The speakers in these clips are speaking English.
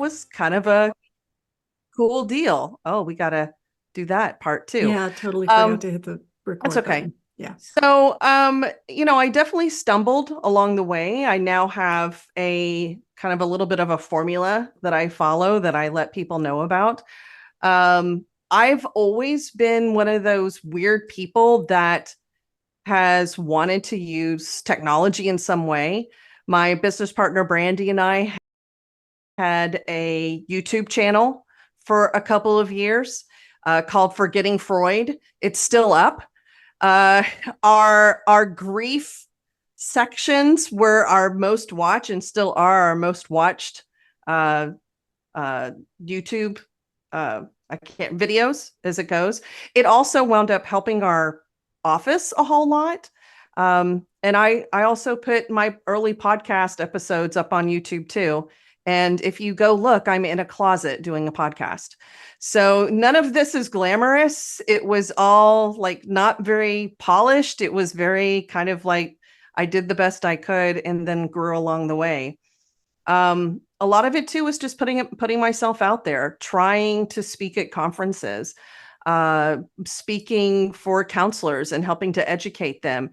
was kind of a cool deal. Oh, we got to do that part too. Yeah, totally forgot Um, to hit the that's record okay. button. Yeah. So, I definitely stumbled along the way. I now have a kind of a little bit of a formula that I follow that I let people know about. I've always been one of those weird people that has wanted to use technology in some way. My business partner, Brandy, and I had a YouTube channel for a couple of years called Forgetting Freud. It's still up. Uh, our grief sections were our most watched and still are our most watched uh, uh, YouTube I can't videos as it goes. It also wound up helping our office a whole lot. And I also put my early podcast episodes up on YouTube too. And if you go look, I'm in a closet doing a podcast. So none of this is glamorous. It was all like not very polished. It was very kind of like I did the best I could and then grew along the way. A lot of it too was just putting myself out there, trying to speak at conferences, speaking for counselors and helping to educate them,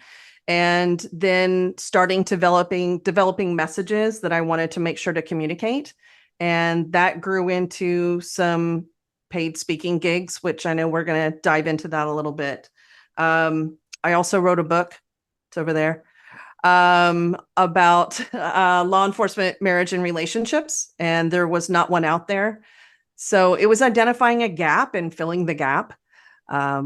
and then starting developing messages that I wanted to make sure to communicate, and that grew into some paid speaking gigs, which I know we're going to dive into that a little bit. I also wrote a book. It's over there about law enforcement, marriage, and relationships, and there was not one out there. So it was identifying a gap and filling the gap,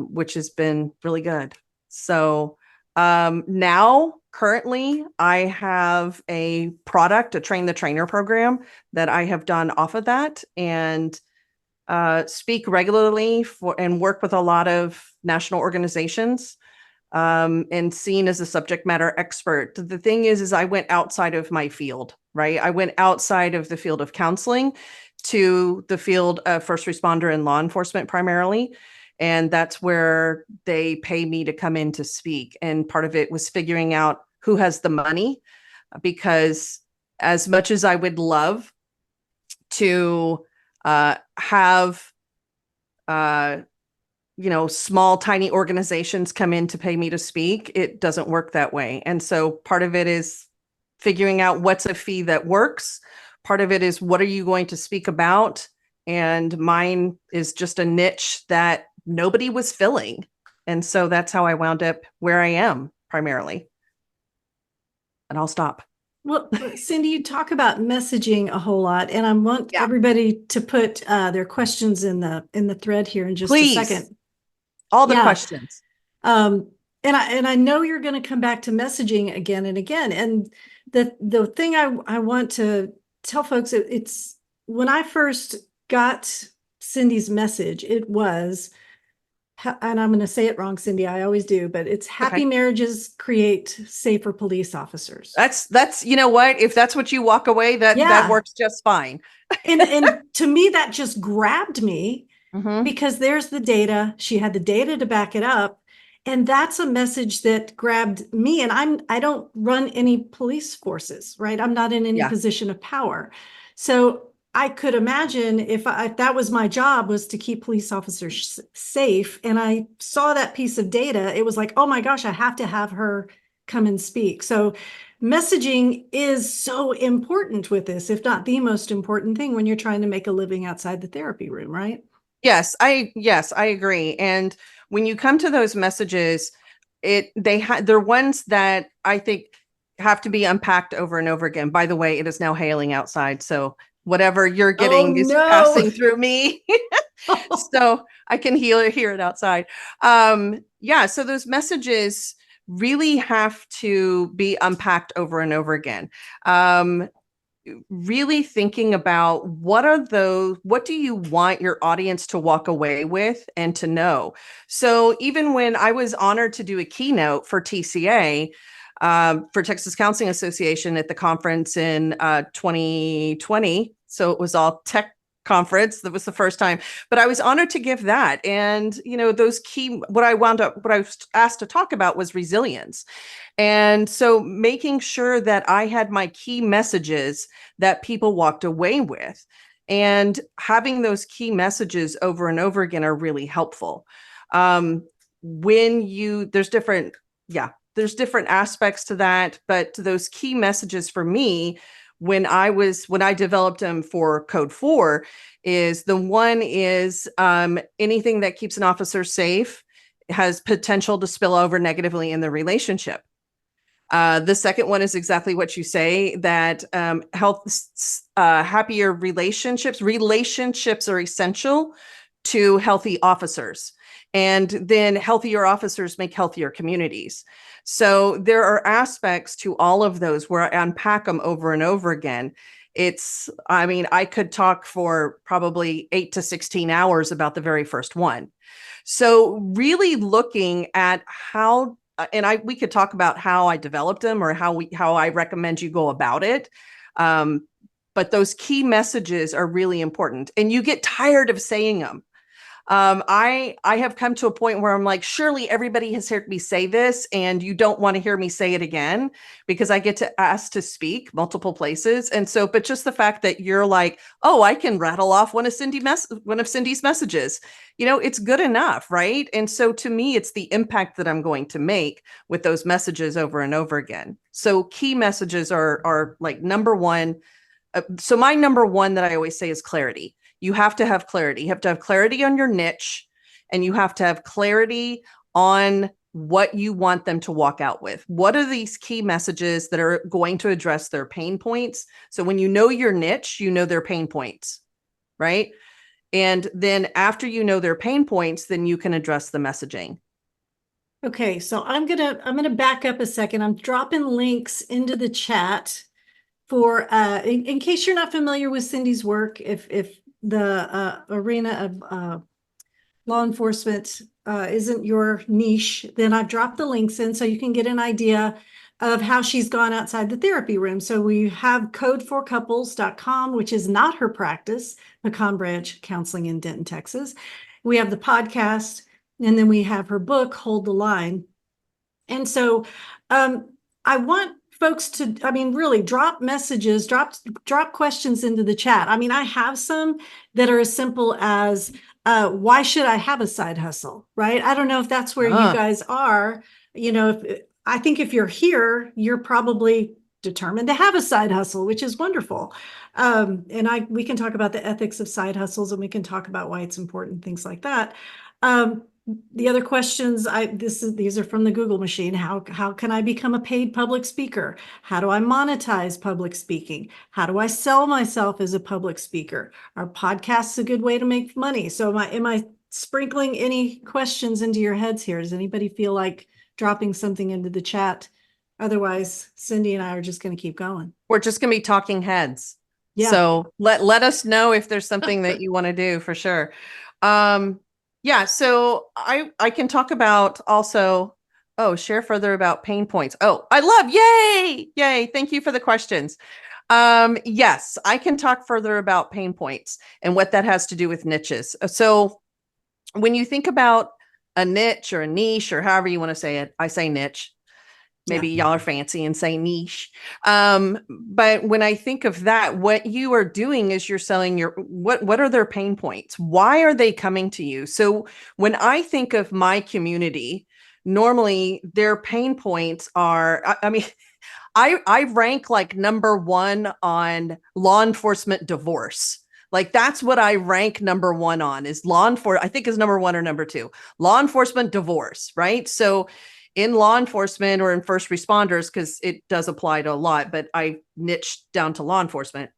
which has been really good. So now, currently, I have a product, a train the trainer program that I have done off of that, and speak regularly for and work with a lot of national organizations and seen as a subject matter expert. The thing is I went outside of my field, right? I went outside of the field of counseling to the field of first responder and law enforcement primarily. And that's where they pay me to come in to speak. And part of it was figuring out who has the money, because as much as I would love to have uh, small, tiny organizations come in to pay me to speak, it doesn't work that way. And so part of it is figuring out what's a fee that works. Part of it is what are you going to speak about? And mine is just a niche that nobody was filling. And so that's how I wound up where I am primarily. And I'll stop. Well, Cyndi, you talk about messaging a whole lot, and I want Yeah. everybody to put their questions in the thread here in just a Please. second. All the Yeah. questions. And I know you're going to come back to messaging again and again. And the thing I want to tell folks, it's when I first got Cyndi's message, it was, and I'm going to say it wrong, Cyndi, I always do, but it's happy Okay. marriages create safer police officers. That's you know what? If that's what you walk away, that Yeah. works just fine. And to me, that just grabbed me Mm-hmm. because there's the data. She had the data to back it up. And that's a message that grabbed me. And I don't run any police forces, right? I'm not in any Yeah. position of power. So I could imagine if that was my job, was to keep police officers safe. And I saw that piece of data, it was like, oh my gosh, I have to have her come and speak. So messaging is so important with this, if not the most important thing when you're trying to make a living outside the therapy room, right? Yes, I agree. And when you come to those messages, they're ones that I think have to be unpacked over and over again. By the way, it is now hailing outside, so whatever you're Oh getting is no. passing through me. So I can hear it outside. Yeah, so those messages really have to be unpacked over and over again. Really thinking about what do you want your audience to walk away with and to know. So even when I was honored to do a keynote for TCA, for Texas Counseling Association at the conference in 2020, so it was all tech conference. That was the first time, but I was honored to give that. And those what I was asked to talk about was resilience. And so making sure that I had my key messages that people walked away with. And having those key messages over and over again are really helpful. There's different aspects to that, but those key messages for me, when I developed them for Code 4, is the one is anything that keeps an officer safe has potential to spill over negatively in the relationship. The second one is exactly what you say, that happier relationships are essential to healthy officers. And then healthier officers make healthier communities. So there are aspects to all of those where I unpack them over and over again. I could talk for probably 8 to 16 hours about the very first one. So really looking at how, we could talk about how I developed them or how I recommend you go about it. But those key messages are really important, and you get tired of saying them. I have come to a point where I'm like, surely everybody has heard me say this and you don't want to hear me say it again, because I get to ask to speak multiple places. And so, but just the fact that you're like, oh, I can rattle off one of Cyndi's messages, it's good enough. Right. And so to me, it's the impact that I'm going to make with those messages over and over again. So key messages are like number one. So my number one that I always say is clarity. You have to have clarity. You have to have clarity on your niche, and you have to have clarity on what you want them to walk out with. What are these key messages that are going to address their pain points? So when you know your niche, you know their pain points, right? And then after you know their pain points, then you can address the messaging. Okay, so I'm gonna back up a second. I'm dropping links into the chat for in case you're not familiar with Cyndi's work. If the arena of law enforcement isn't your niche, then I've dropped the links in so you can get an idea of how she's gone outside the therapy room. So we have codeforcouples.com, which is not her practice, Pecan Branch Counseling in Denton, Texas. We have the podcast, and then we have her book, Hold the Line. And so I want folks to, really drop messages, drop questions into the chat. I have some that are as simple as, why should I have a side hustle, right? I don't know if that's where you guys are. I think if you're here, you're probably determined to have a side hustle, which is wonderful. We can talk about the ethics of side hustles, and we can talk about why it's important, things like that. The other questions, these are from the Google machine. How can I become a paid public speaker? How do I monetize public speaking? How do I sell myself as a public speaker? Are podcasts a good way to make money? So am I sprinkling any questions into your heads here? Does anybody feel like dropping something into the chat? Otherwise, Cyndi and I are just going to keep going. We're just going to be talking heads. Yeah. So let us know if there's something that you want to do, for sure. Yeah, so I can talk about also, share further about pain points. Yay. Thank you for the questions. Yes, I can talk further about pain points and what that has to do with niches. So when you think about a niche or a niche, or however you want to say it, I say niche. Maybe y'all are fancy and say niche. But when I think of that, what you are doing is you're selling what are their pain points? Why are they coming to you? So when I think of my community, normally their pain points are, I rank like number one on law enforcement divorce. Like that's what I rank number one on, is law enforcement. I think is number one or number two, law enforcement divorce, right? So in law enforcement or in first responders, because it does apply to a lot, but I niched down to law enforcement.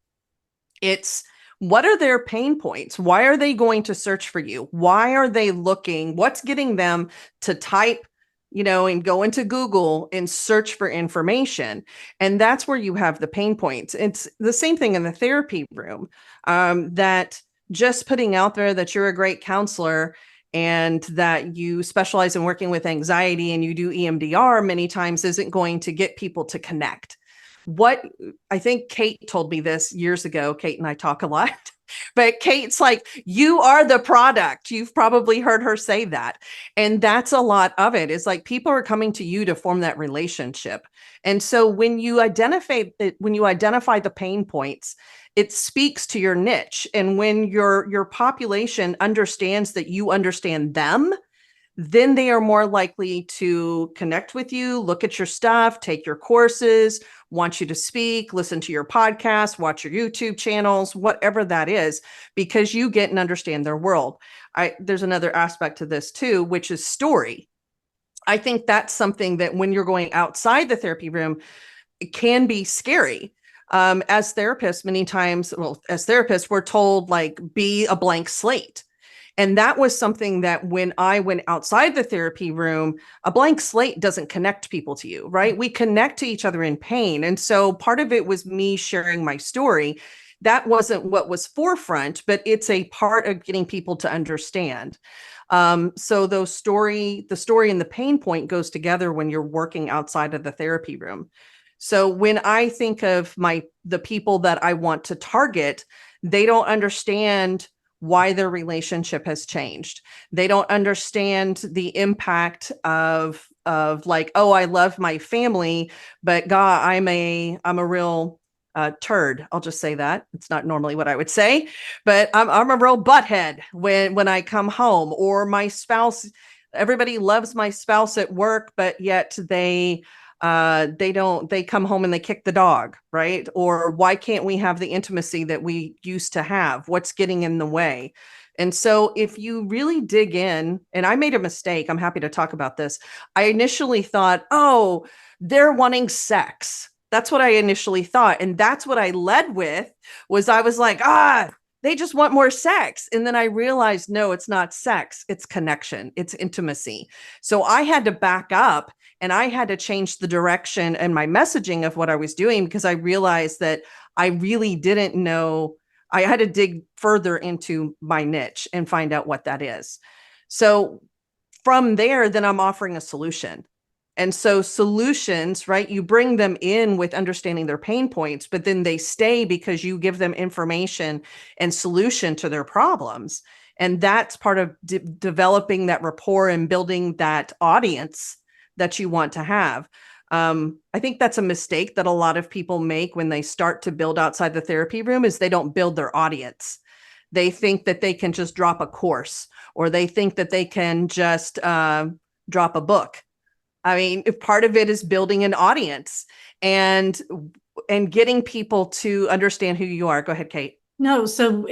It's what are their pain points? Why are they going to search for you? Why are they looking? What's getting them to type, and go into Google and search for information? And that's where you have the pain points. It's the same thing in the therapy room, that just putting out there that you're a great counselor and that you specialize in working with anxiety and you do EMDR many times isn't going to get people to connect. What I think Kate told me this years ago. Kate and I talk a lot, but Kate's like, you are the product. You've probably heard her say that. And that's a lot of it, is like people are coming to you to form that relationship. And so when you identify the pain points, it speaks to your niche. And when your population understands that you understand them, then they are more likely to connect with you, look at your stuff, take your courses, want you to speak, listen to your podcast, watch your YouTube channels, whatever that is, because you get and understand their world. There's another aspect to this too, which is story. I think that's something that when you're going outside the therapy room, it can be scary. As therapists, many times, well, as therapists, we're told like, be a blank slate. And that was something that when I went outside the therapy room, a blank slate doesn't connect people to you, right? We connect to each other in pain. And so part of it was me sharing my story. That wasn't what was forefront, but it's a part of getting people to understand. So the story and the pain point goes together when you're working outside of the therapy room. So when I think of the people that I want to target, they don't understand why their relationship has changed. They don't understand the impact of like, oh, I love my family, but God, I'm a real turd. I'll just say that. It's not normally what I would say, but I'm a real butthead when I come home, or my spouse. Everybody loves my spouse at work, but yet they come home and they kick the dog, right? Or why can't we have the intimacy that we used to have? What's getting in the way? And so if you really dig in, and I made a mistake, I'm happy to talk about this. I initially thought, oh, they're wanting sex. That's what I initially thought. And that's what I led with, was I was like, they just want more sex. And then I realized, no, it's not sex. It's connection. It's intimacy. So I had to back up, and I had to change the direction and my messaging of what I was doing, because I realized that I really didn't know. I had to dig further into my niche and find out what that is. So from there, then I'm offering a solution. And so solutions, right? You bring them in with understanding their pain points, but then they stay because you give them information and solution to their problems. And that's part of developing that rapport and building that audience that you want to have. I think that's a mistake that a lot of people make when they start to build outside the therapy room, is they don't build their audience. They think that they can just drop a course, or they think that they can just drop a book. I mean, if part of it is building an audience and getting people to understand who you are. Go ahead, Kate. No, so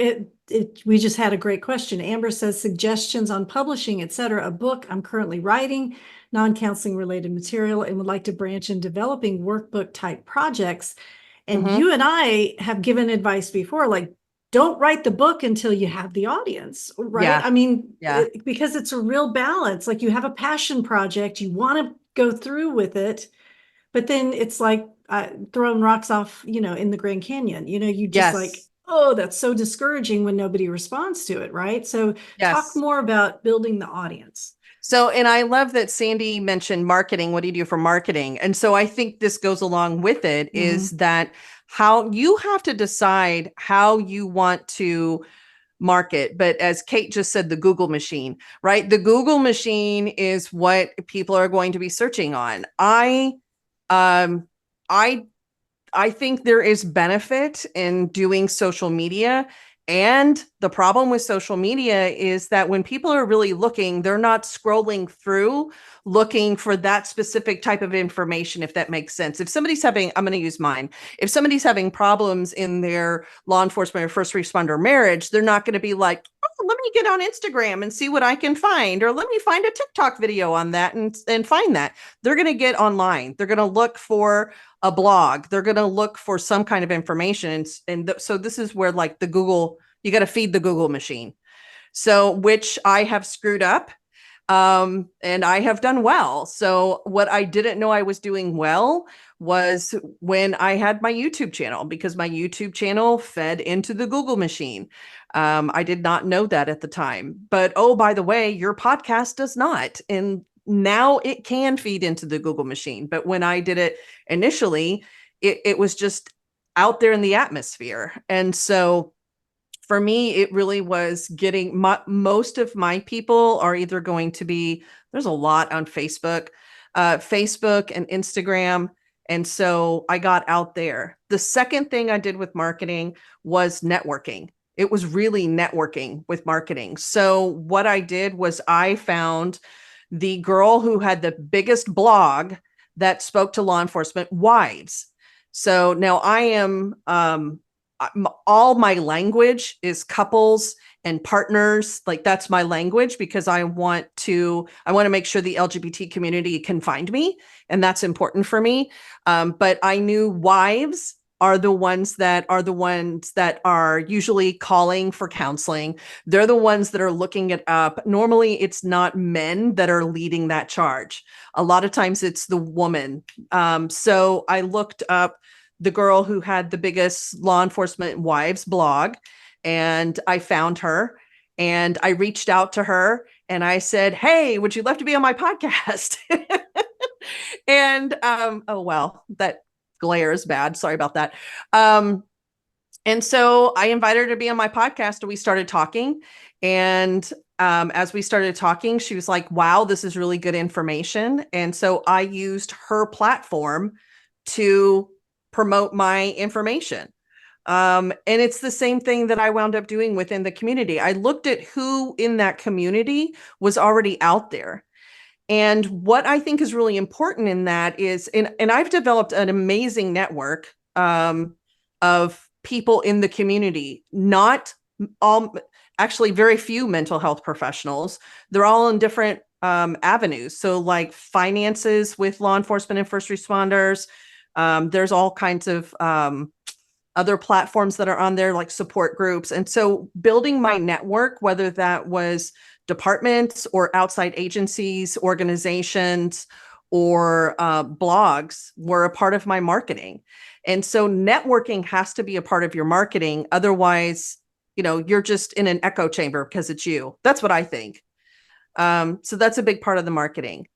we just had a great question. Amber says suggestions on publishing, etc. A book I'm currently writing, non-counseling related material, and would like to branch in developing workbook type projects. And you and I have given advice before, like, don't write the book until you have the audience, right? Yeah. I mean, Yeah. because it's a real balance. Like, you have a passion project, you want to go through with it, but then it's like throwing rocks off, in the Grand Canyon, you just like, oh, that's so discouraging when nobody responds to it, right? So talk more about building the audience. So, and I love that Cyndi mentioned marketing. What do you do for marketing? And so I think this goes along with it, is that how you have to decide how you want to market. But as Kate just said, the Google machine, right? The Google machine is what people are going to be searching on. I think there is benefit in doing social media. And the problem with social media is that when people are really looking, they're not scrolling through looking for that specific type of information, if that makes sense. If somebody's having, I'm going to use mine. If somebody's having problems in their law enforcement or first responder marriage, they're not going to be like, oh, let me get on Instagram and see what I can find, or let me find a TikTok video on that and find that. They're going to get online. They're going to look for a blog. They're going to look for some kind of information. So this is where, like, the Google, you got to feed the Google machine. So, which I have screwed up. And I have done well. So what I didn't know I was doing well was when I had my YouTube channel, because my YouTube channel fed into the Google machine. I did not know that at the time, but oh, by the way, your podcast does not. And now it can feed into the Google machine. But when I did it initially, it was just out there in the atmosphere. And so for me, it really was getting most of my people are either going to be, there's a lot on Facebook and Instagram. And so I got out there. The second thing I did with marketing was networking. It was really networking with marketing. So what I did was I found the girl who had the biggest blog that spoke to law enforcement wives. So now I am all my language is couples and partners. Like that's my language because I want to make sure the LGBT community can find me, and that's important for me. But I knew wives are the ones that are usually calling for counseling. They're the ones that are looking it up. Normally it's not men that are leading that charge. A lot of times it's the woman. So I looked up the girl who had the biggest law enforcement wives blog, and I found her and I reached out to her and I said, "Hey, would you love to be on my podcast?" And oh well, that glare is bad. Sorry about that. And so I invited her to be on my podcast and we started talking. And as we started talking, she was like, "Wow, this is really good information." And so I used her platform to promote my information. And it's the same thing that I wound up doing within the community. I looked at who in that community was already out there. And what I think is really important in that is, and I've developed an amazing network of people in the community, not all, actually very few mental health professionals. They're all in different avenues. So like finances with law enforcement and first responders. There's all kinds of other platforms that are on there, like support groups. And so building my network, whether that was departments or outside agencies, organizations, or blogs, were a part of my marketing. And so networking has to be a part of your marketing. Otherwise, you're just in an echo chamber because it's you. That's what I think. So that's a big part of the marketing.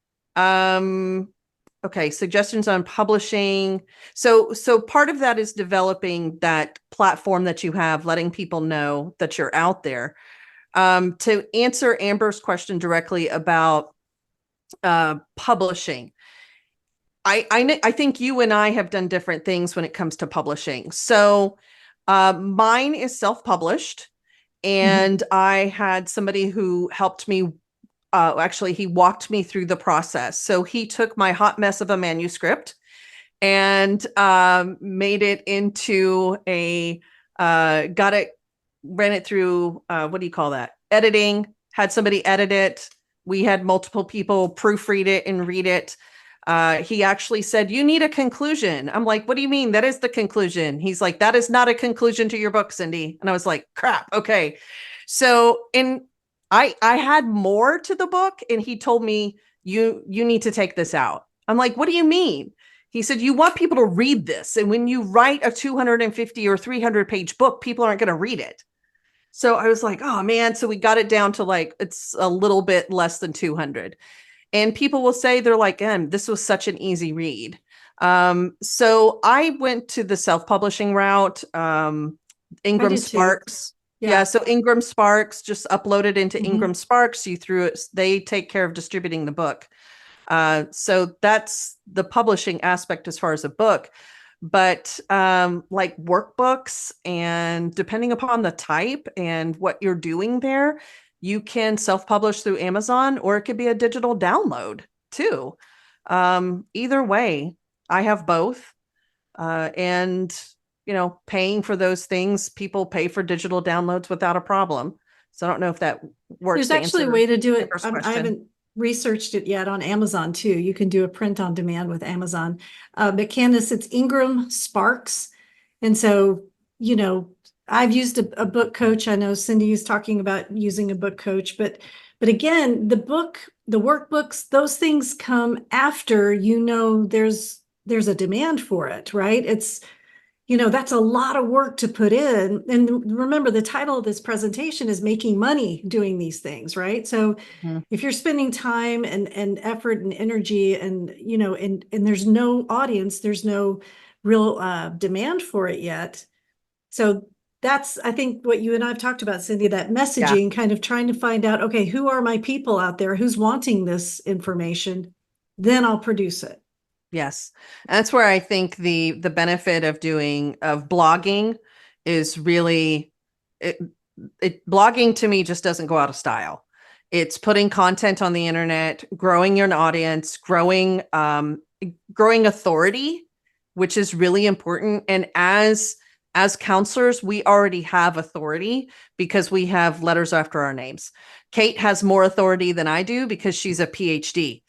Okay, suggestions on publishing. So part of that is developing that platform that you have, letting people know that you're out there. To answer Amber's question directly about publishing, I think you and I have done different things when it comes to publishing. So mine is self-published, and I had somebody who helped me. Actually, he walked me through the process. So he took my hot mess of a manuscript and made it into ran it through, what do you call that? Editing, had somebody edit it. We had multiple people proofread it and read it. He actually said, "You need a conclusion." I'm like, "What do you mean? That is the conclusion." He's like, "That is not a conclusion to your book, Cyndi." And I was like, crap. Okay. So I had more to the book, and he told me, you need to take this out. I'm like, "What do you mean?" He said, "You want people to read this. And when you write a 250 or 300 page book, people aren't going to read it." So I was like, "Oh man." So we got it down to like, it's a little bit less than 200. And people will say, they're like, "This was such an easy read." So I went to the self-publishing route. Ingram Sparks. Yeah. So Ingram Sparks, just uploaded into Ingram Sparks. They take care of distributing the book. So that's the publishing aspect as far as a book. But like workbooks, and depending upon the type and what you're doing there, you can self-publish through Amazon, or it could be a digital download too. Either way, I have both. And paying for those things, people pay for digital downloads without a problem. So I don't know if that works. There's actually a way to do it. I haven't researched it yet on Amazon too. You can do a print on demand with Amazon. But Candace, it's Ingram Sparks. And so, I've used a book coach. I know Cyndi is talking about using a book coach, but again, the workbooks, those things come after, there's a demand for it, right? It's, that's a lot of work to put in. And remember, the title of this presentation is making money doing these things, right? So if you're spending time and effort and energy and, and there's no audience, there's no real demand for it yet. So that's, I think, what you and I've talked about, Cyndi, that messaging, kind of trying to find out, okay, who are my people out there? Who's wanting this information? Then I'll produce it. Yes. And that's where I think the benefit of blogging is really it, blogging to me just doesn't go out of style. It's putting content on the internet, growing your audience, growing authority, which is really important. And as counselors, we already have authority because we have letters after our names. Kate has more authority than I do because she's a PhD.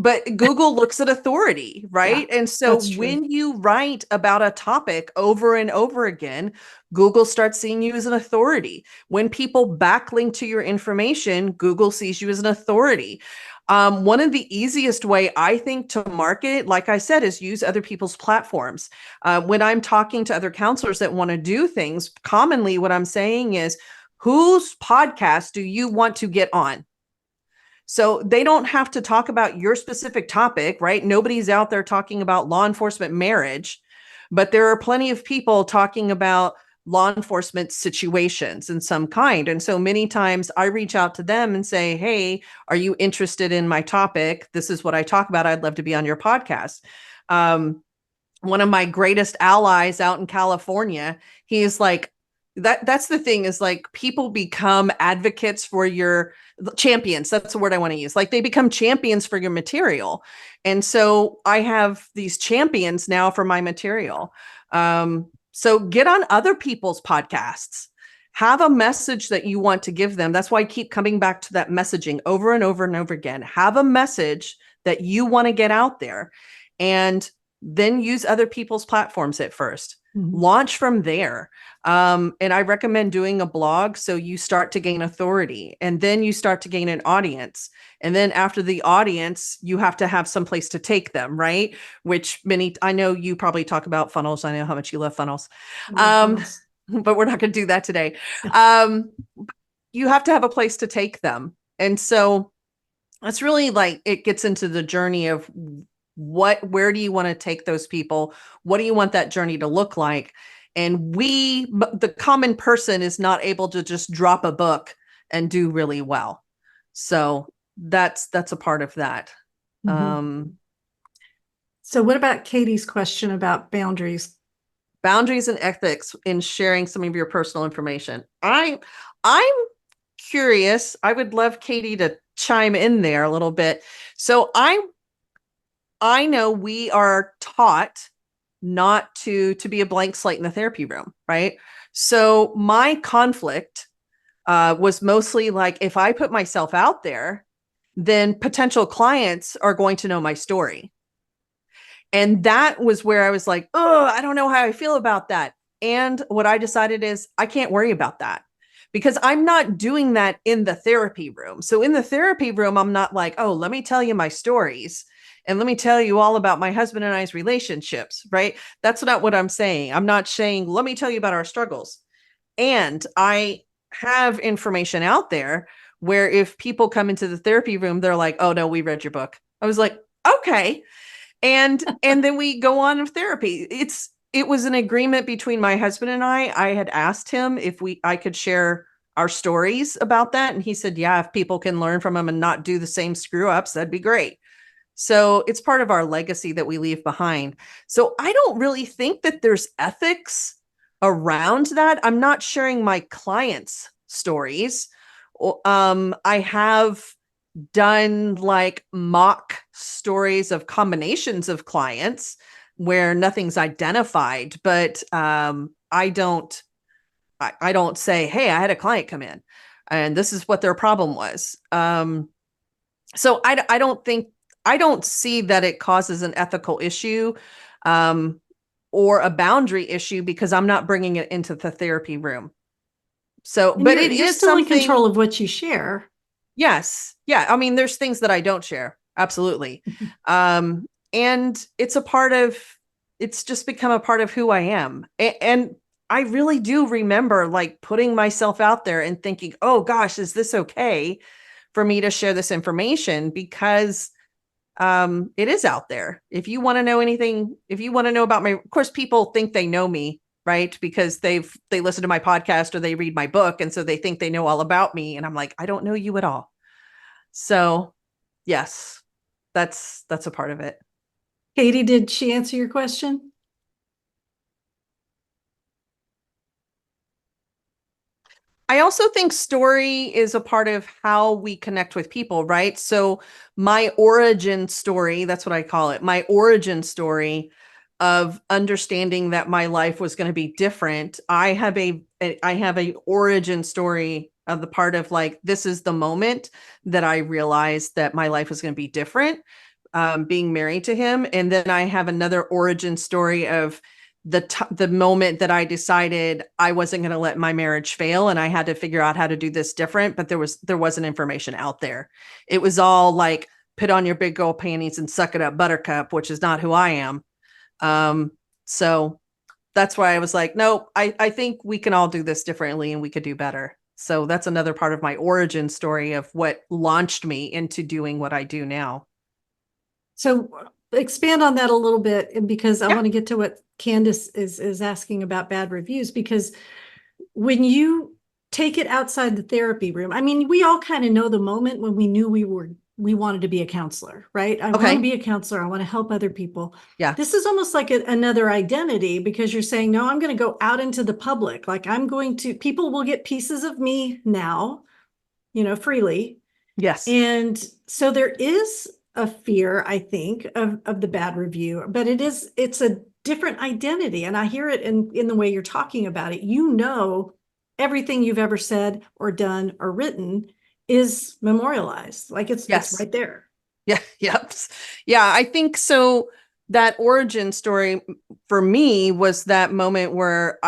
But Google looks at authority, right? Yeah, And so that's true. when you write about a topic over and over again, Google starts seeing you as an authority. When people backlink to your information, Google sees you as an authority. One of the easiest way I think to market, like I said, is use other people's platforms. When I'm talking to other counselors that want to do things, commonly what I'm saying is, whose podcast do you want to get on? So they don't have to talk about your specific topic, right? Nobody's out there talking about law enforcement marriage, but there are plenty of people talking about law enforcement situations in some kind. And so many times I reach out to them and say, hey, are you interested in my topic? This is what I talk about. I'd love to be on your podcast. One of my greatest allies out in California, he's like, that's the thing, is like people become advocates for your champions. That's the word I want to use. Like they become champions for your material. And so I have these champions now for my material. So get on other people's podcasts. Have a message that you want to give them. That's why I keep coming back to that messaging over and over and over again. Have a message that you want to get out there, and then use other people's platforms at first. Launch from there. And I recommend doing a blog so you start to gain authority, and then you start to gain an audience. And then after the audience, you have to have some place to take them, right? Which I know you probably talk about funnels. I know how much you love funnels. Funnels. But we're not going to do that today. You have to have a place to take them. And so that's really like, it gets into the journey of where do you want to take those people? What do you want that journey to look like? And the common person is not able to just drop a book and do really well. So that's a part of that. So what about Katie's question about boundaries? Boundaries and ethics in sharing some of your personal information. I'm curious. I would love Katie to chime in there a little bit. So I know we are taught not to be a blank slate in the therapy room, right? So my conflict was mostly like, if I put myself out there, then potential clients are going to know my story. And that was where I was like, oh, I don't know how I feel about that. And what I decided is I can't worry about that, because I'm not doing that in the therapy room. So in the therapy room, I'm not like, oh, let me tell you my stories and let me tell you all about my husband and I's relationships, right? That's not what I'm saying. I'm not saying, let me tell you about our struggles. And I have information out there where if people come into the therapy room, they're like, oh no, we read your book. I was like, okay. And then we go on with therapy. It was an agreement between my husband and I. I had asked him if I could share our stories about that. And he said, yeah, if people can learn from them and not do the same screw ups, that'd be great. So it's part of our legacy that we leave behind. So I don't really think that there's ethics around that. I'm not sharing my clients' stories. I have done like mock stories of combinations of clients where nothing's identified, but I don't say, hey, I had a client come in and this is what their problem was. So I don't see that it causes an ethical issue or a boundary issue, because I'm not bringing it into the therapy room. So, And but you're is still in something. control of what you share. Yes. Yeah. I mean, there's things that I don't share. Absolutely. And it's just become a part of who I am. And I really do remember like putting myself out there and thinking, oh gosh, is this okay for me to share this information? Because it is out there. If you want to know anything, if you want to know about of course, people think they know me, right? Because they listen to my podcast or they read my book. And so they think they know all about me. And I'm like, I don't know you at all. So yes, that's a part of it. Katie, did she answer your question? I also think story is a part of how we connect with people, right? So my origin story, that's what I call it, my origin story of understanding that my life was going to be different. I have a origin story of the part of like, this is the moment that I realized that my life was going to be different, being married to him. And then I have another origin story of the moment that I decided I wasn't going to let my marriage fail and I had to figure out how to do this different, but there wasn't information out there. It was all like, put on your big girl panties and suck it up, buttercup, which is not who I am. So that's why I was like, nope, I think we can all do this differently and we could do better. So that's another part of my origin story of what launched me into doing what I do now. So expand on that a little bit, and because I Yeah. want to get to what Candace is asking about bad reviews, because when you take it outside the therapy room, I mean, we all kind of know the moment when we knew we wanted to be a counselor, right? I want to Okay. be a counselor. I want to help other people. Yeah. This is almost like another identity, because you're saying, no, I'm going to go out into the public. Like people will get pieces of me now, freely. Yes. And so there is a fear, I think, of the bad review, but it's a different identity. And I hear it in the way you're talking about it. Everything you've ever said or done or written is memorialized. Like it's right there. Yeah. Yep. Yeah. I think so. That origin story for me was that moment where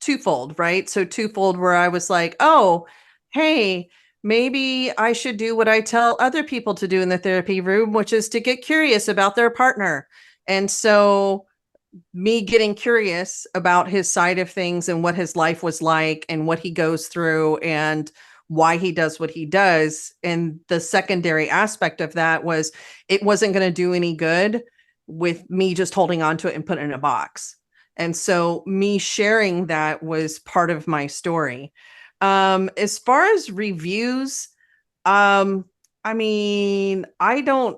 twofold, right? So twofold where I was like, oh, hey, maybe I should do what I tell other people to do in the therapy room, which is to get curious about their partner. And so me getting curious about his side of things and what his life was like and what he goes through and why he does what he does. And the secondary aspect of that was it wasn't going to do any good with me just holding on to it and put it in a box. And so me sharing that was part of my story. As far as reviews, I mean, I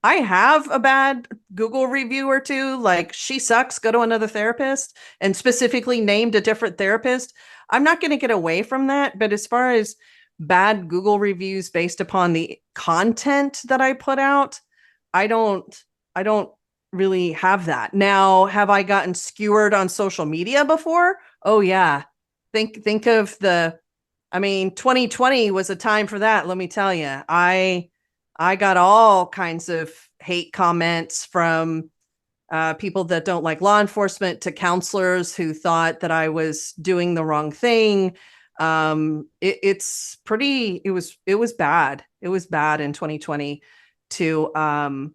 have a bad Google review or two, like she sucks, go to another therapist, and specifically named a different therapist. I'm not going to get away from that. But as far as bad Google reviews based upon the content that I put out, I don't really have that. Now, have I gotten skewered on social media before? Oh yeah. Think of 2020 was a time for that. Let me tell you, I got all kinds of hate comments from people that don't like law enforcement to counselors who thought that I was doing the wrong thing. It was bad. It was bad in 2020 to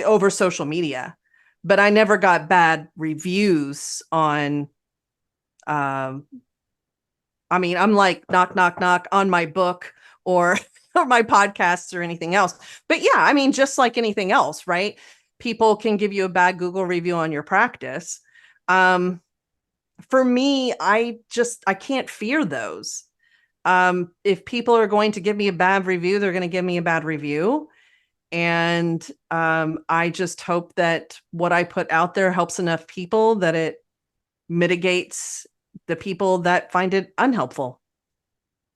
over social media, but I never got bad reviews on, I'm like knock, knock, knock on my book or or my podcasts or anything else. But yeah, just like anything else, right? People can give you a bad Google review on your practice. For me, I can't fear those. If people are going to give me a bad review, they're going to give me a bad review. And I just hope that what I put out there helps enough people that it mitigates the people that find it unhelpful.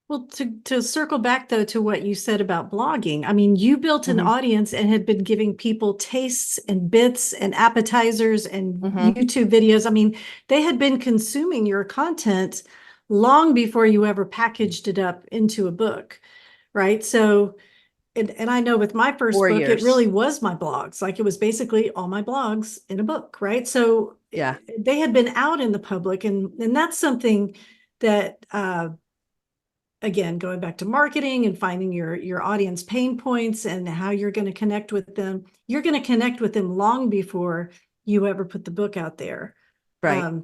Well, to circle back though to what you said about blogging, you built an audience and had been giving people tastes and bits and appetizers and YouTube videos. They had been consuming your content long before you ever packaged it up into a book, right? So, and I know with my first book, it really was my blogs. Like it was basically all my blogs in a book, right? So yeah, they had been out in the public, and that's something that again, going back to marketing and finding your audience pain points and how you're going to connect with them, you're going to connect with them long before you ever put the book out there, right.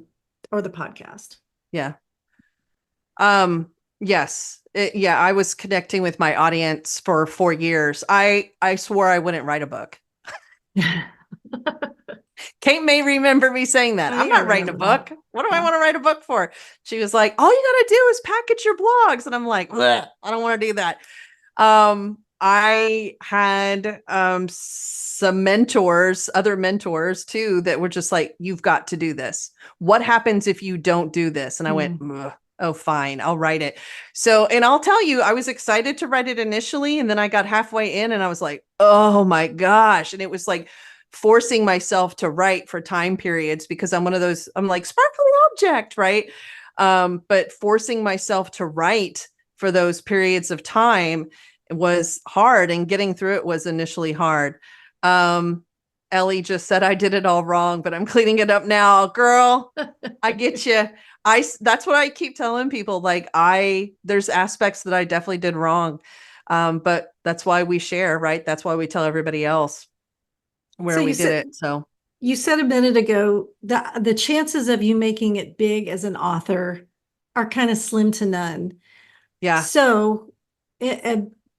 Or the podcast. Yeah. Yes. I was connecting with my audience for 4 years. I swore I wouldn't write a book. Kate may remember me saying that. I'm not writing a book. What do I want to write a book for? She was like, all you got to do is package your blogs. And I'm like, I don't want to do that. I had some mentors, other mentors too, that were just like, you've got to do this. What happens if you don't do this? And I went, oh, fine, I'll write it. So, and I'll tell you, I was excited to write it initially. And then I got halfway in and I was like, oh my gosh. And it was like forcing myself to write for time periods because I'm one of those, I'm like sparkly object, right? But forcing myself to write for those periods of time was hard, and getting through it was initially hard. Ellie just said I did it all wrong, but I'm cleaning it up now. Girl, I get you. That's what I keep telling people. Like there's aspects that I definitely did wrong. But that's why we share, right? That's why we tell everybody else where we did it. So you said a minute ago that the chances of you making it big as an author are kind of slim to none. yeah. So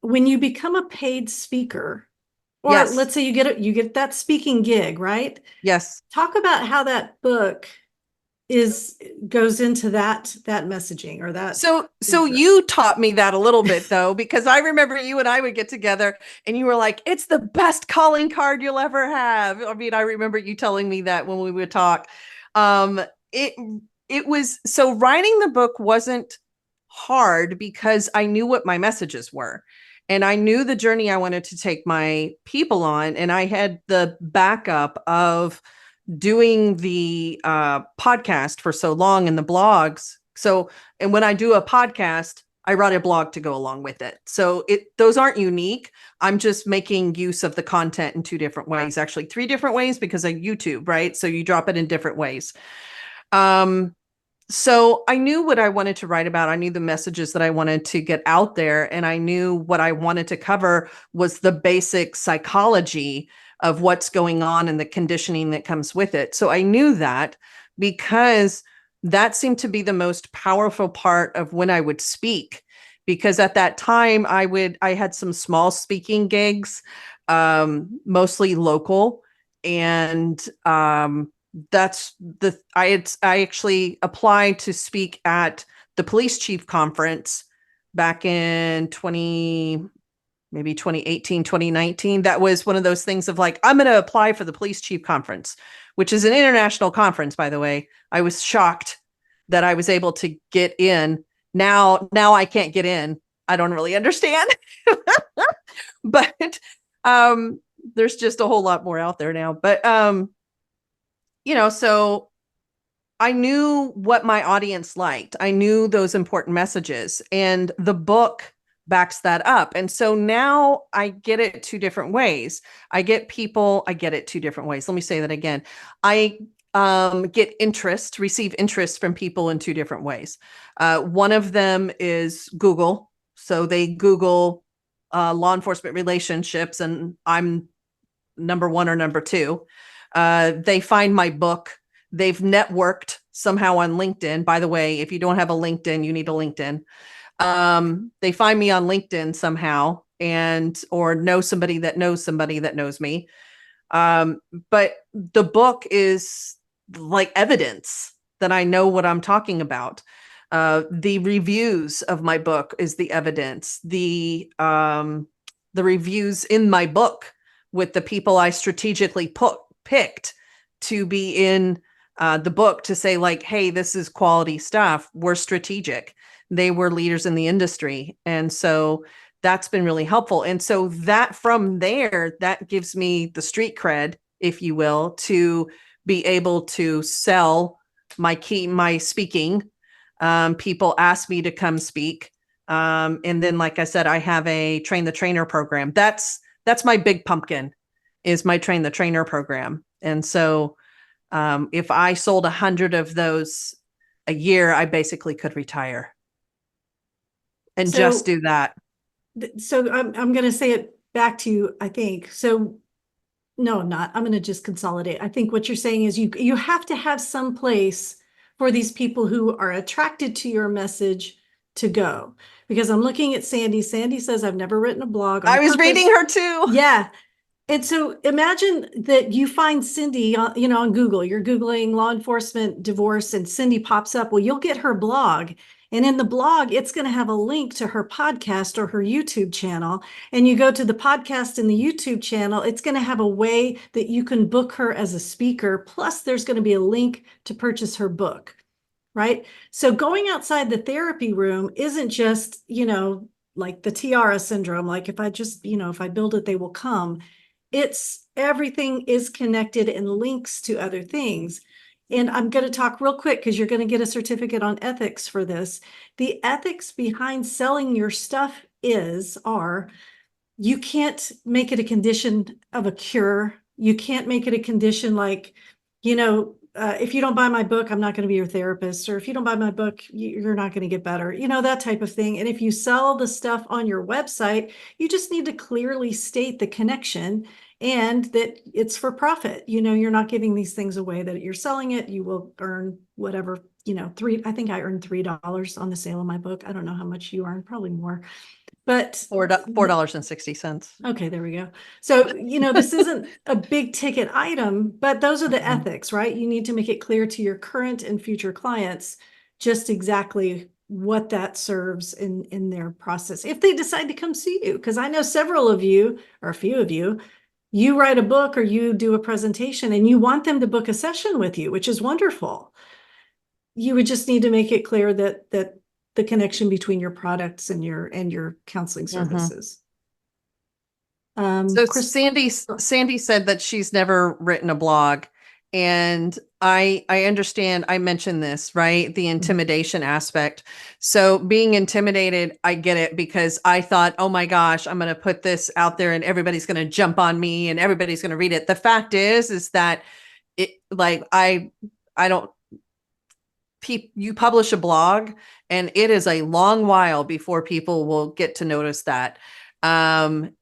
when you become a paid speaker, or yes. let's say you get that speaking gig, right? Yes. Talk about how that book goes into that messaging or that. So you taught me that a little bit though, because I remember you and I would get together and you were like, it's the best calling card you'll ever have. I mean, I remember you telling me that when we would talk. It was, so writing the book wasn't hard because I knew what my messages were. And I knew the journey I wanted to take my people on. And I had the backup of doing the podcast for so long and the blogs. So, and when I do a podcast, I write a blog to go along with it. So those aren't unique. I'm just making use of the content in two different ways, actually three different ways because of YouTube, right? So you drop it in different ways. So I knew what I wanted to write about. I knew the messages that I wanted to get out there. And I knew what I wanted to cover was the basic psychology of what's going on and the conditioning that comes with it. So I knew that because that seemed to be the most powerful part of when I would speak. Because at that time I had some small speaking gigs, mostly local. And I actually applied to speak at the police chief conference back in maybe 2018, 2019. That was one of those things of like, I'm going to apply for the police chief conference, which is an international conference, by the way. I was shocked that I was able to get in. Now I can't get in. I don't really understand, but there's just a whole lot more out there now. But so I knew what my audience liked. I knew those important messages, and the book backs that up. And so now I get it two different ways. I get it two different ways. Let me say that again. I receive interest from people in two different ways. One of them is Google. So they Google law enforcement relationships, and I'm number one or number two. They find my book. They've networked somehow on LinkedIn. By the way, if you don't have a LinkedIn, you need a LinkedIn. They find me on LinkedIn somehow or know somebody that knows me. But the book is like evidence that I know what I'm talking about. The reviews of my book is the evidence. The reviews in my book with the people I strategically picked to be in the book to say like, hey, this is quality stuff. We're strategic. They were leaders in the industry. And so that's been really helpful. And so that from there, that gives me the street cred, if you will, to be able to sell my speaking. People ask me to come speak. And then, like I said, I have a train the trainer program. That's my big pumpkin, is my train the trainer program. And so if I sold 100 of those a year, I basically could retire and just do that. So I'm going to say it back to you, I think. So no, I'm not. I'm going to just consolidate. I think what you're saying is you have to have some place for these people who are attracted to your message to go. Because I'm looking at Cyndi. Cyndi says, I've never written a blog. I was reading her too. Yeah. And so imagine that you find Cyndi on Google. You're Googling law enforcement divorce and Cyndi pops up. Well, you'll get her blog And in the blog, it's going to have a link to her podcast or her YouTube channel. And you go to the podcast and the YouTube channel, it's going to have a way that you can book her as a speaker. Plus, there's going to be a link to purchase her book, right? So going outside the therapy room isn't just, like the tiara syndrome, like if I just, if I build it, they will come. It's everything is connected and links to other things. And I'm going to talk real quick because you're going to get a certificate on ethics for this. The ethics behind selling your stuff are you can't make it a condition of a cure. You can't make it a condition like, if you don't buy my book, I'm not going to be your therapist. Or if you don't buy my book, you're not going to get better, that type of thing. And if you sell the stuff on your website, you just need to clearly state the connection and that it's for profit. You're not giving these things away, that you're selling it. You will earn whatever, I think I earned $3 on the sale of my book. I don't know how much you earn, probably more. But $4.60. Okay, there we go. So, this isn't a big ticket item, but those are the ethics, right? You need to make it clear to your current and future clients just exactly what that serves in their process. If they decide to come see you, because I know several of you, or a few of you, you write a book or you do a presentation and you want them to book a session with you, which is wonderful. You would just need to make it clear that the connection between your products and your counseling services. So Cyndi said that she's never written a blog, and I understand. I mentioned this, right? The intimidation aspect. So being intimidated, I get it, because I thought, oh my gosh, I'm going to put this out there and everybody's going to jump on me and everybody's going to read it. The fact is that you publish a blog and it is a long while before people will get to notice that.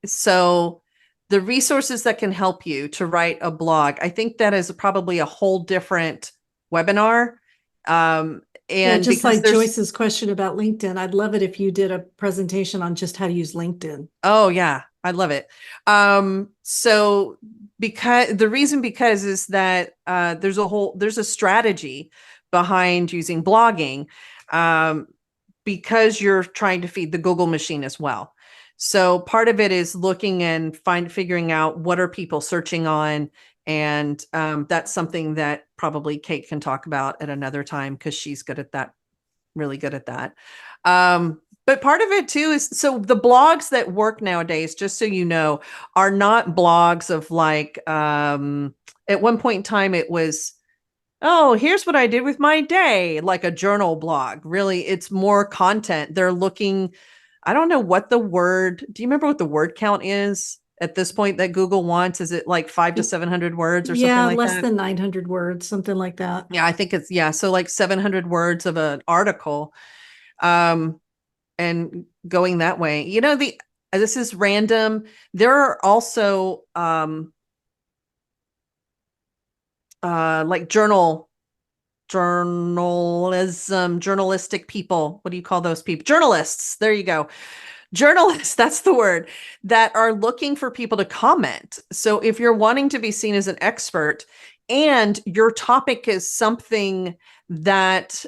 So the resources that can help you to write a blog, I think that is probably a whole different webinar. And just like Joyce's question about LinkedIn, I'd love it if you did a presentation on just how to use LinkedIn. Oh yeah, I love it. So because is that there's a strategy behind using blogging, because you're trying to feed the Google machine as well. So part of it is looking and figuring out what are people searching on. And that's something that probably Kate can talk about at another time, because she's good at that, really good at that. But part of it too is, so the blogs that work nowadays, just so you know, are not blogs of like, at one point in time, it was, oh, here's what I did with my day, like a journal blog. Really, it's more content. They're looking, I don't know what do you remember what the word count is at this point that Google wants? Is it like 500 to 700 words or something like that? Yeah, less than 900 words, something like that. Yeah, I think it's, so like 700 words of an article, and going that way. This is random. There are also like journalistic people. What do you call those people? Journalists. There you go. Journalists, that's the word, that are looking for people to comment. So if you're wanting to be seen as an expert and your topic is something that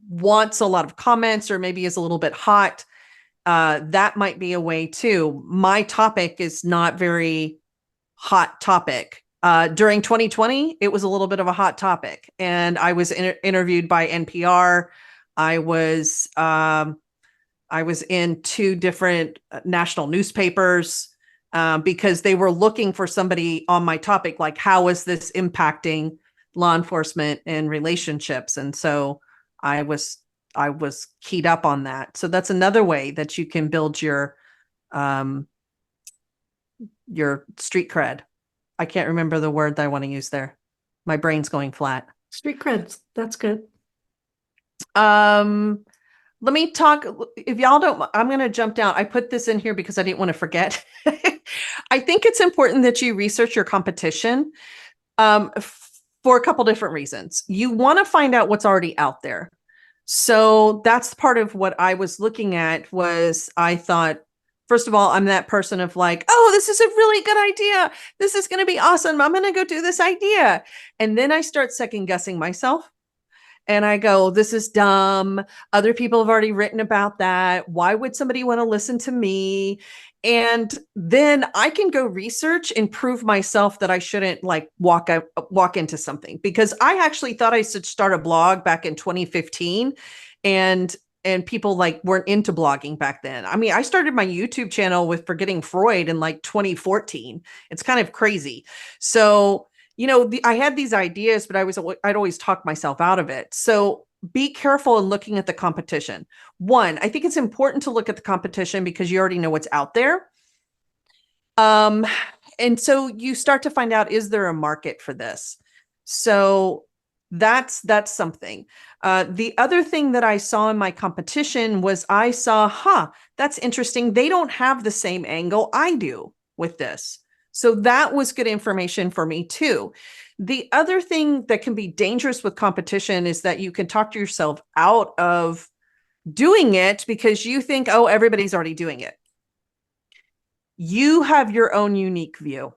wants a lot of comments or maybe is a little bit hot, that might be a way too. My topic is not very hot topic. During 2020, it was a little bit of a hot topic, and I was interviewed by NPR. I was in 2 different national newspapers, because they were looking for somebody on my topic, like how is this impacting law enforcement and relationships? And so I was keyed up on that. So that's another way that you can build your street cred. I can't remember the word that I want to use there. My brain's going flat. Street cred, that's good. Let me talk. If y'all don't, I'm going to jump down. I put this in here because I didn't want to forget. I think it's important that you research your competition, for a couple different reasons. You want to find out what's already out there. So that's part of what I was looking at. Was I thought, first of all, I'm that person of like, oh, this is a really good idea. This is going to be awesome. I'm going to go do this idea. And then I start second guessing myself. And I go, this is dumb. Other people have already written about that. Why would somebody want to listen to me? And then I can go research and prove myself that I shouldn't like walk into something, because I actually thought I should start a blog back in 2015, and people like weren't into blogging back then. I mean, I started my YouTube channel with Forgetting Freud in like 2014. It's kind of crazy. So, I had these ideas, but I'd always talk myself out of it. So be careful in looking at the competition. One, I think it's important to look at the competition because you already know what's out there. And so you start to find out, is there a market for this? So that's something. The other thing that I saw in my competition was I saw, that's interesting. They don't have the same angle I do with this. So that was good information for me too. The other thing that can be dangerous with competition is that you can talk to yourself out of doing it because you think, oh, everybody's already doing it. You have your own unique view.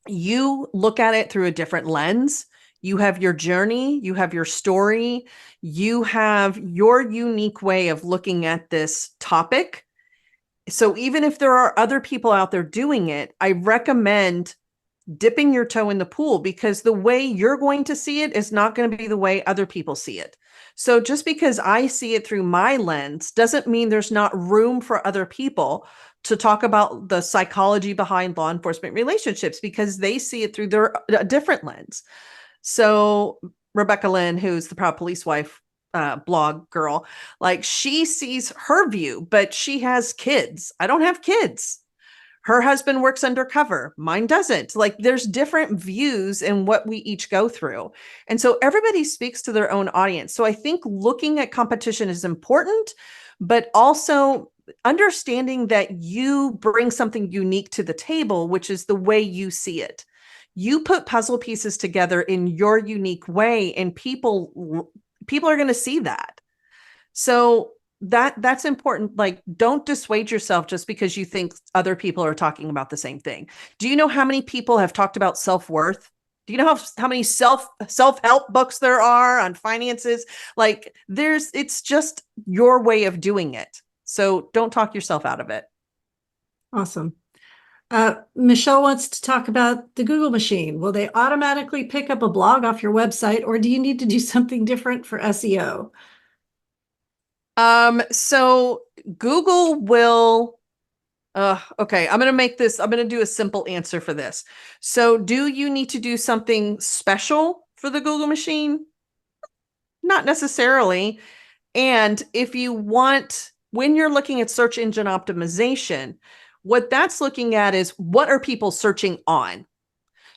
You look at it through a different lens. You have your journey, you have your story, you have your unique way of looking at this topic. So even if there are other people out there doing it, I recommend dipping your toe in the pool, because the way you're going to see it is not going to be the way other people see it. So just because I see it through my lens doesn't mean there's not room for other people to talk about the psychology behind law enforcement relationships, because they see it through a different lens. So Rebecca Lynn, who's the Proud Police Wife blog girl, like she sees her view, but she has kids. I don't have kids. Her husband works undercover. Mine doesn't. Like there's different views in what we each go through. And so everybody speaks to their own audience. So I think looking at competition is important, but also understanding that you bring something unique to the table, which is the way you see it. You put puzzle pieces together in your unique way, and people are going to see that. So that's important. Like, don't dissuade yourself just because you think other people are talking about the same thing. Do you know how many people have talked about self-worth? Do you know how many self-help books there are on finances? Like it's just your way of doing it. So don't talk yourself out of it. Awesome. Michelle wants to talk about the Google machine. Will they automatically pick up a blog off your website, or do you need to do something different for SEO? So Google will, okay, I'm going to do a simple answer for this. So do you need to do something special for the Google machine? Not necessarily. And if you want, when you're looking at search engine optimization, what that's looking at is what are people searching on?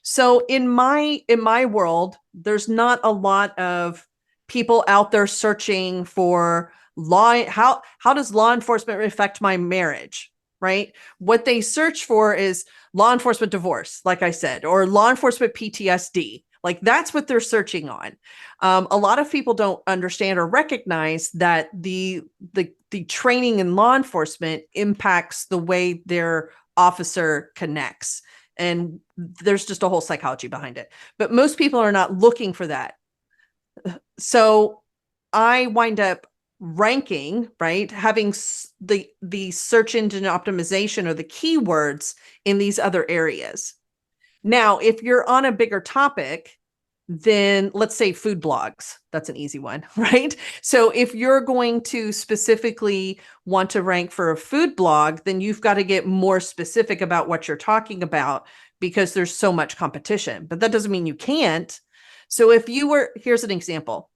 So in my world, there's not a lot of people out there searching for how does law enforcement affect my marriage, right? What they search for is law enforcement divorce, like I said, or law enforcement PTSD. Like that's what they're searching on. A lot of people don't understand or recognize that the training in law enforcement impacts the way their officer connects. And there's just a whole psychology behind it. But most people are not looking for that. So I wind up ranking, right? Having the search engine optimization or the keywords in these other areas. Now, if you're on a bigger topic, then let's say food blogs. That's an easy one, right? So if you're going to specifically want to rank for a food blog, then you've got to get more specific about what you're talking about, because there's so much competition. But that doesn't mean you can't. So here's an example.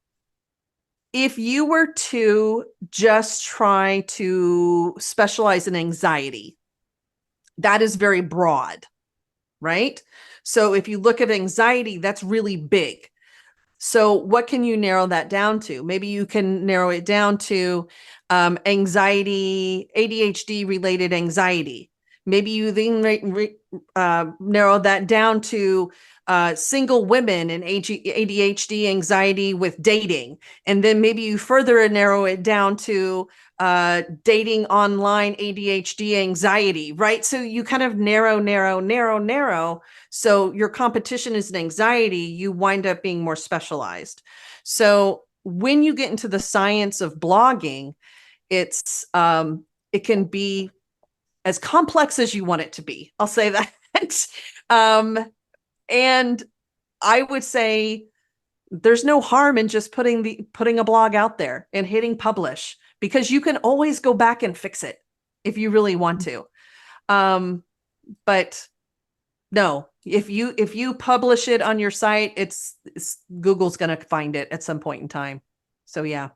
If you were to just try to specialize in anxiety, that is very broad, right? So if you look at anxiety, that's really big. So what can you narrow that down to? Maybe you can narrow it down to anxiety, ADHD related anxiety. Maybe you then narrow that down to single women and ADHD anxiety with dating. And then maybe you further narrow it down to dating online ADHD anxiety, right? So you kind of narrow. So your competition is an anxiety, you wind up being more specialized. So when you get into the science of blogging, it's it can be as complex as you want it to be. I'll say that. And I would say there's no harm in just putting a blog out there and hitting publish, because you can always go back and fix it if you really want to. But no, if you publish it on your site, it's Google's going to find it at some point in time. So yeah,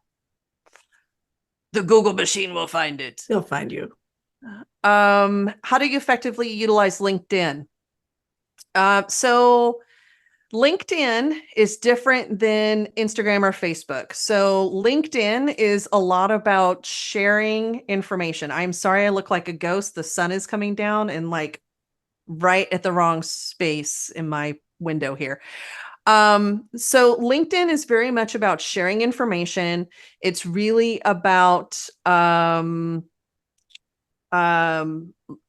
the Google machine will find it. They'll find you. How do you effectively utilize LinkedIn? So LinkedIn is different than Instagram or Facebook. So LinkedIn is a lot about sharing information. I'm sorry, I look like a ghost. The sun is coming down and like right at the wrong space in my window here. So LinkedIn is very much about sharing information. It's really about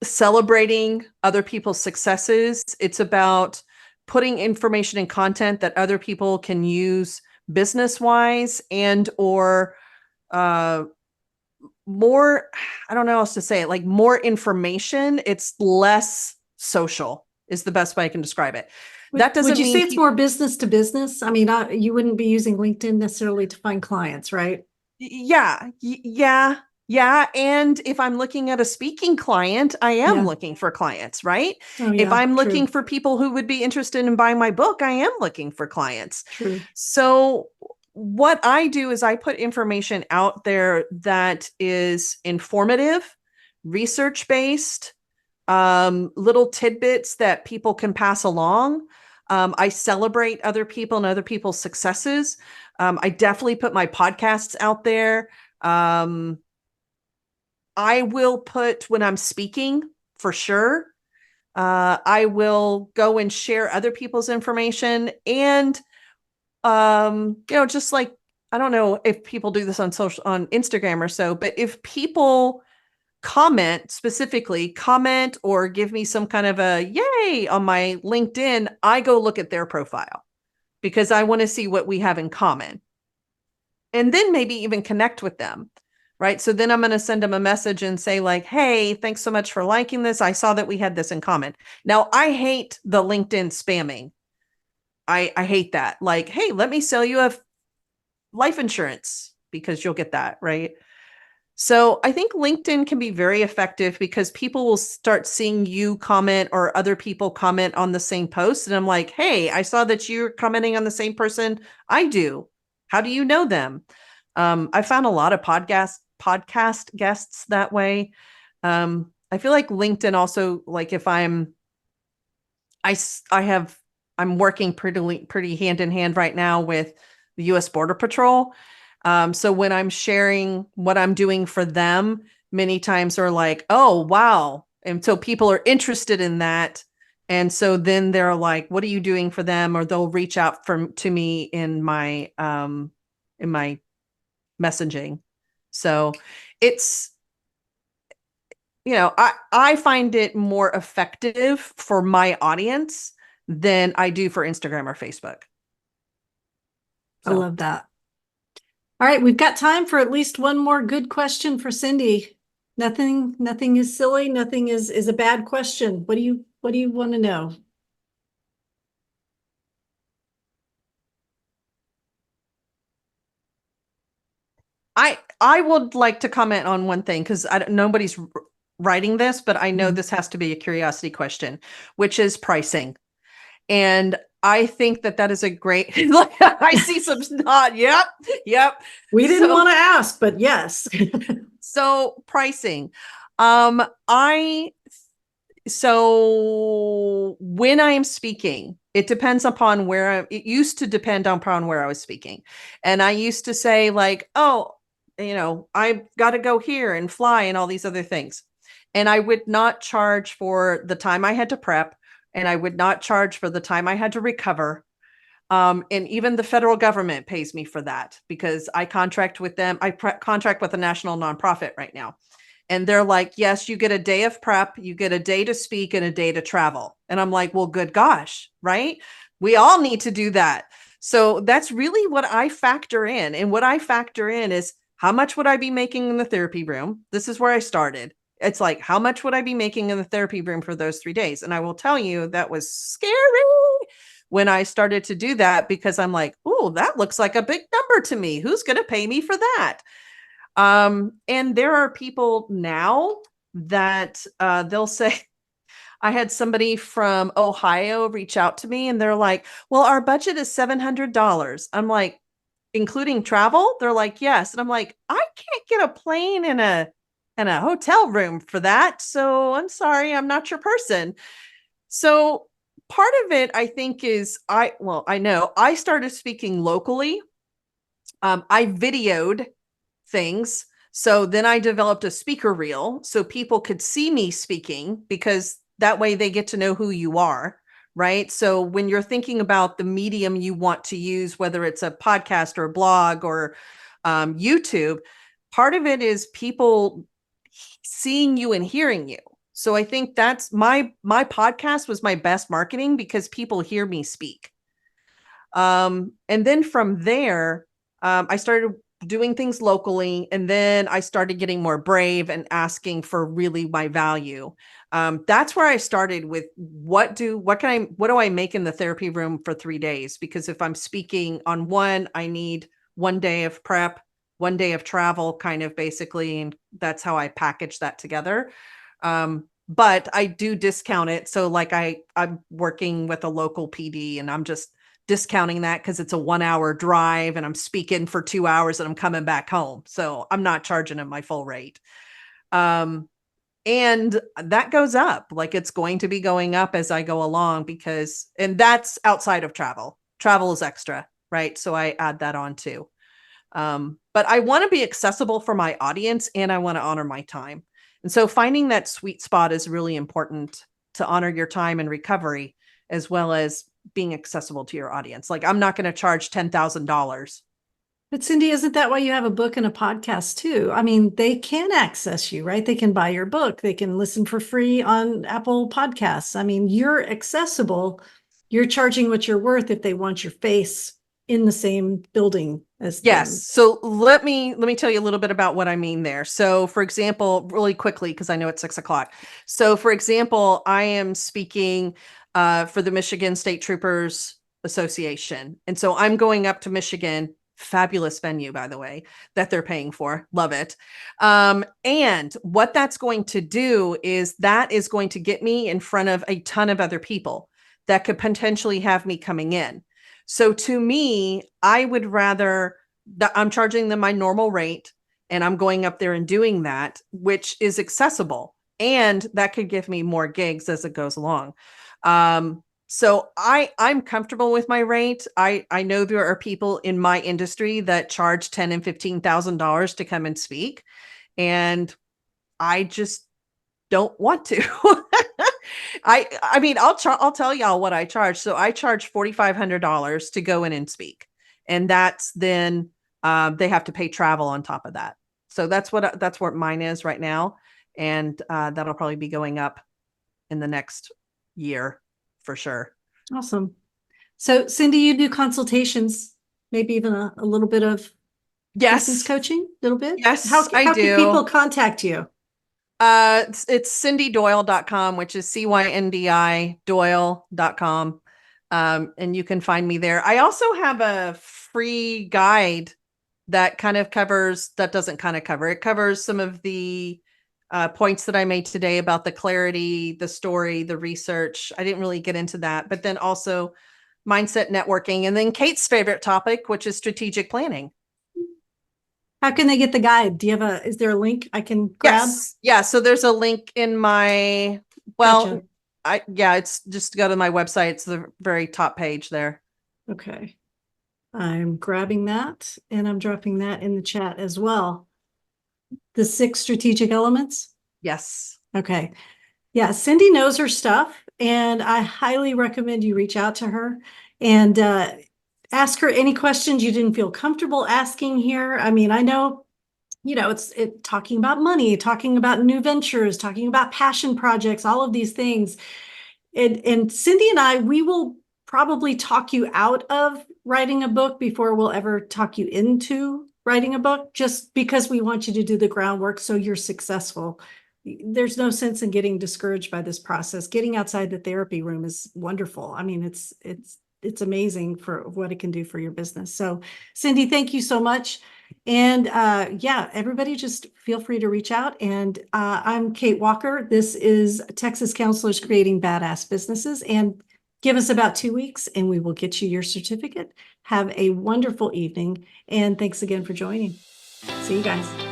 celebrating other people's successes. It's about putting information and content that other people can use business-wise, and or more, I don't know how else to say it, like more information. It's less social is the best way I can describe it. That doesn't Would you mean say it's more business to business? I mean, you wouldn't be using LinkedIn necessarily to find clients, right? Yeah. And if I'm looking at a speaking client, I am looking for clients, right? Oh, If yeah, I'm true. looking for people who would be interested in buying my book, I am looking for clients. True. So what I do is I put information out there that is informative, research-based, little tidbits that people can pass along. I celebrate other people and other people's successes. I definitely put my podcasts out there. I will put when I'm speaking for sure. I will go and share other people's information, and just like, I don't know if people do this on Instagram or so, but if people specifically comment or give me some kind of a yay on my LinkedIn, I go look at their profile because I want to see what we have in common, and then maybe even connect with them. Right. So then I'm going to send them a message and say like, hey, thanks so much for liking this. I saw that we had this in common. Now, I hate the LinkedIn spamming. I hate that. Like, hey, let me sell you a life insurance, because you'll get that. Right. So I think LinkedIn can be very effective because people will start seeing you comment or other people comment on the same post. And I'm like, hey, I saw that you're commenting on the same person I do. How do you know them? I found a lot of podcast guests that way. I feel like LinkedIn also, like if I'm working pretty hand in hand right now with the US Border Patrol. So when I'm sharing what I'm doing for them, many times are like, oh, wow. And so people are interested in that. And so then they're like, what are you doing for them? Or they'll reach out to me in my messaging. So it's, I find it more effective for my audience than I do for Instagram or Facebook. I love that. All right, we've got time for at least one more good question for Cyndi. Nothing is silly. Nothing is a bad question. What do you want to know? I would like to comment on one thing, because nobody's writing this, but I know this has to be a curiosity question, which is pricing. And I think that is a great, I see some nod. Yep. We didn't want to ask, but yes. So pricing. So when I am speaking, it depends upon it used to depend upon where I was speaking. And I used to say like, oh, I've got to go here and fly and all these other things. And I would not charge for the time I had to prep, and I would not charge for the time I had to recover. And even the federal government pays me for that, because I contract with them. I contract with a national nonprofit right now. And they're like, yes, you get a day of prep, you get a day to speak, and a day to travel. And I'm like, well, good gosh, right? We all need to do that. So that's really what I factor in. And what I factor in is how much would I be making in the therapy room? This is where I started. It's like, how much would I be making in the therapy room for those 3 days? And I will tell you that was scary when I started to do that, because I'm like, oh, that looks like a big number to me. Who's going to pay me for that? And there are people now that they'll say, I had somebody from Ohio reach out to me and they're like, well, our budget is $700. I'm like, including travel? They're like, yes. And I'm like, I can't get a plane and a hotel room for that. So I'm sorry, I'm not your person. So part of it, I think, is I know I started speaking locally. I videoed things. So then I developed a speaker reel so people could see me speaking, because that way they get to know who you are, right? So when you're thinking about the medium you want to use, whether it's a podcast or a blog or YouTube, part of it is people seeing you and hearing you. So I think that's my podcast was my best marketing, because people hear me speak. And then from there, I started doing things locally, and then I started getting more brave and asking for really my value. That's where I started with what do I make in the therapy room for 3 days? Because if I'm speaking on one, I need 1 day of prep, 1 day of travel, kind of basically, and that's how I package that together. But I do discount it. So like I'm working with a local PD, and I'm just discounting that because it's a 1 hour drive and I'm speaking for 2 hours and I'm coming back home. So I'm not charging them my full rate. And that goes up, like it's going to be going up as I go along, and that's outside of travel. Travel is extra, right? So I add that on too. But I want to be accessible for my audience, and I want to honor my time. And so finding that sweet spot is really important, to honor your time and recovery, as well as being accessible to your audience. Like, I'm not going to charge $10,000. But Cyndi, isn't that why you have a book and a podcast too? I mean, they can access you, right? They can buy your book. They can listen for free on Apple Podcasts. I mean, you're accessible. You're charging what you're worth if they want your face in the same building as them. Yes. So let me tell you a little bit about what I mean there. So for example, really quickly, because I know it's 6:00. So for example, I am speaking for the Michigan State Troopers Association. And so I'm going up to Michigan, fabulous venue, by the way, that they're paying for. Love it. And what that's going to do is that is going to get me in front of a ton of other people that could potentially have me coming in. So to me, I would rather that I'm charging them my normal rate, and I'm going up there and doing that, which is accessible. And that could give me more gigs as it goes along. So I'm comfortable with my rate. I know there are people in my industry that charge $10,000 and $15,000 to come and speak, and I just don't want to. I mean, I'll tell y'all what I charge. So I charge $4,500 to go in and speak, and that's then they have to pay travel on top of that. So that's what mine is right now, and that'll probably be going up in the next year for sure. Awesome. So Cyndi, you do consultations, maybe even a little bit of business Yes, coaching, a little bit? yes, How I can do. people contact you? It's CyndiDoyle.com, which is CYNDI Doyle.com. And you can find me there. I also have a free guide that it covers some of the points that I made today about the clarity, the story, the research. I didn't really get into that, but then also mindset networking, and then Kate's favorite topic, which is strategic planning. How can they get the guide? Is there a link I can grab? Yes. Yeah. So there's a link in my, Gotcha. It's just go to my website. It's the very top page there. Okay. I'm grabbing that and I'm dropping that in the chat as well. The 6 strategic elements. Yes. Okay. Yeah. Cyndi knows her stuff, and I highly recommend you reach out to her and ask her any questions you didn't feel comfortable asking here. I mean, I know, it's talking about money, talking about new ventures, talking about passion projects, all of these things. And Cyndi and I, we will probably talk you out of writing a book before we'll ever talk you into writing a book, just because we want you to do the groundwork so you're successful. There's no sense in getting discouraged by this process. Getting outside the therapy room is wonderful. I mean, it's amazing for what it can do for your business. So Cyndi, thank you so much. And yeah, everybody just feel free to reach out. And I'm Kate Walker. This is Texas Counselors Creating Badass Businesses. And give us about 2 weeks and we will get you your certificate. Have a wonderful evening. And thanks again for joining. See you guys.